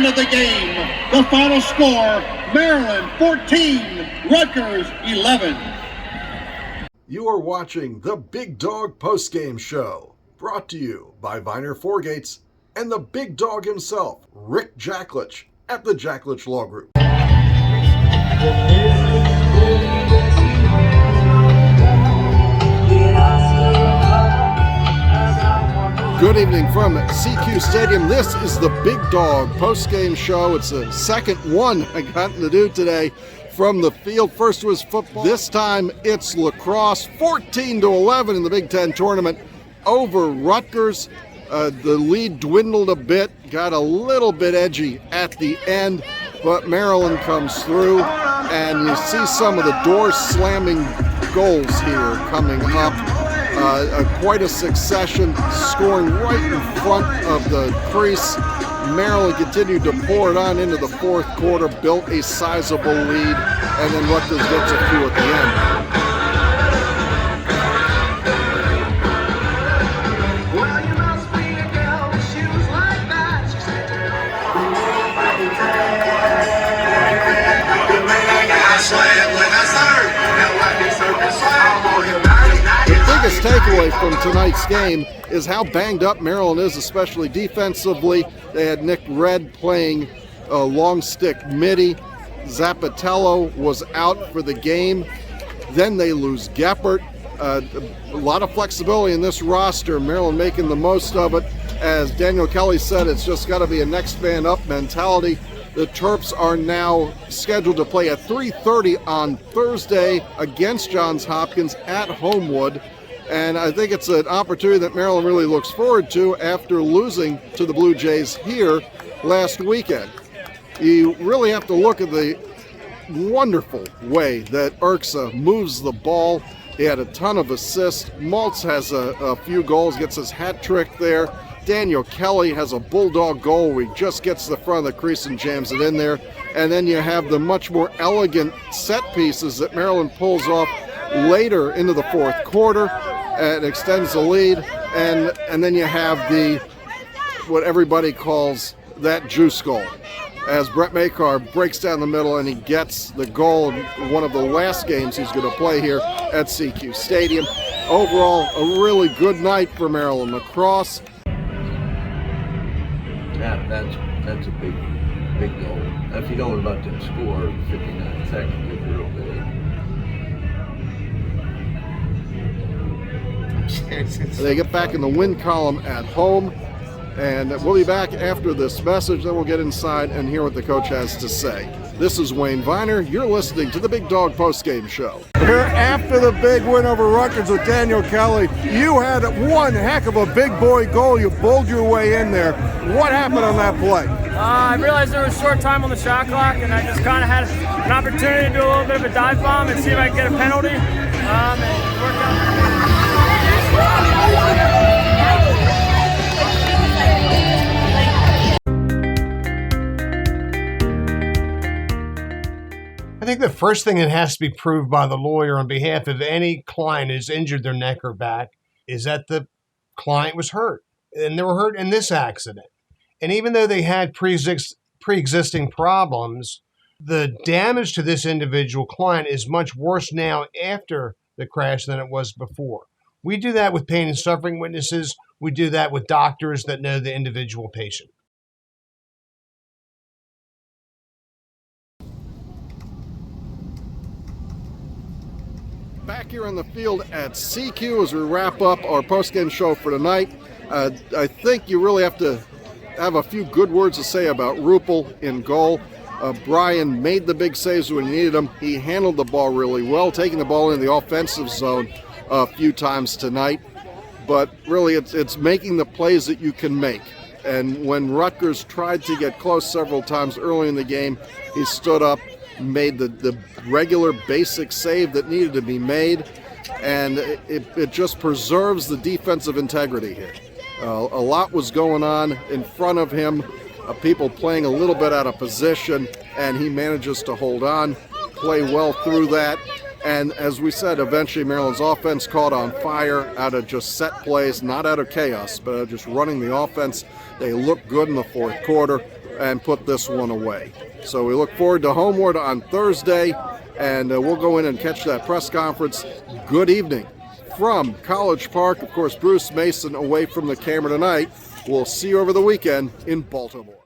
of the game. The final score, Maryland 14, Rutgers 11. You are watching the Big Dog Postgame Show, brought to you by Viener Foregates and the big dog himself, Rick Jacklich at the Jacklich Law Group. Good evening from CQ Stadium. This is the Big Dog Postgame Show. It's the second one I got to do today from the field. First was football. This time it's lacrosse, 14-11 in the Big Ten tournament over Rutgers. The lead dwindled a bit, got a little bit edgy at the end, but Maryland comes through, and you see some of the door-slamming goals here coming up. Quite a succession, scoring right in front of the crease. Maryland continued to pour it on into the fourth quarter, built a sizable lead, and then Rutgers gets a few at the end. The biggest takeaway from tonight's game is how banged up Maryland is, especially defensively. They had Nick Redd playing long stick midi. Zappatello was out for the game. Then they lose Geppert. A lot of flexibility in this roster. Maryland making the most of it. As Daniel Kelly said, it's just got to be a next man up mentality. The Terps are now scheduled to play at 3:30 on Thursday against Johns Hopkins at Homewood. And I think it's an opportunity that Maryland really looks forward to after losing to the Blue Jays here last weekend. You really have to look at the wonderful way that Urksa moves the ball. He had a ton of assists. Maltz has a few goals, gets his hat trick there. Daniel Kelly has a bulldog goal where he just gets to the front of the crease and jams it in there. And then you have the much more elegant set pieces that Maryland pulls off later into the fourth quarter and extends the lead. And then you have the, what everybody calls that juice goal, as Brett Makar breaks down the middle and he gets the goal in one of the last games he's going to play here at CQ Stadium. Overall, a really good night for Maryland lacrosse. That's a big goal. If you don't let them score 59 seconds, it's real big. They get back in the win column at home, and we'll be back after this message. Then we'll get inside and hear what the coach has to say. This is Wayne Viener. You're listening to the Big Dog Postgame Show. Here after the big win over Rutgers with Daniel Kelly, you had one heck of a big boy goal. You bowled your way in there. What happened on that play? I realized there was short time on the shot clock, and I just kind of had an opportunity to do a little bit of a dive bomb and see if I could get a penalty. And it worked out. I think the first thing that has to be proved by the lawyer on behalf of any client who's injured their neck or back is that the client was hurt, and they were hurt in this accident. And even though they had pre-existing problems, the damage to this individual client is much worse now after the crash than it was before. We do that with pain and suffering witnesses. We do that with doctors that know the individual patient. Back here on the field at CQ as we wrap up our postgame show for tonight. I think you really have to have a few good words to say about Rupel in goal. Brian made the big saves when he needed them. He handled the ball really well, taking the ball in the offensive zone a few times tonight. But really, it's making the plays that you can make. And when Rutgers tried to get close several times early in the game, he stood up, made the regular basic save that needed to be made, and it just preserves the defensive integrity here. A lot was going on in front of him, people playing a little bit out of position, and he manages to hold on, play well through that. And as we said, eventually Maryland's offense caught on fire out of just set plays, not out of chaos, but out of just running the offense. They looked good in the fourth quarter. and put this one away. So we look forward to Homeward on Thursday, and we'll go in and catch that press conference. Good evening from College Park. Of course, Bruce Mason away from the camera tonight. We'll see you over the weekend in Baltimore.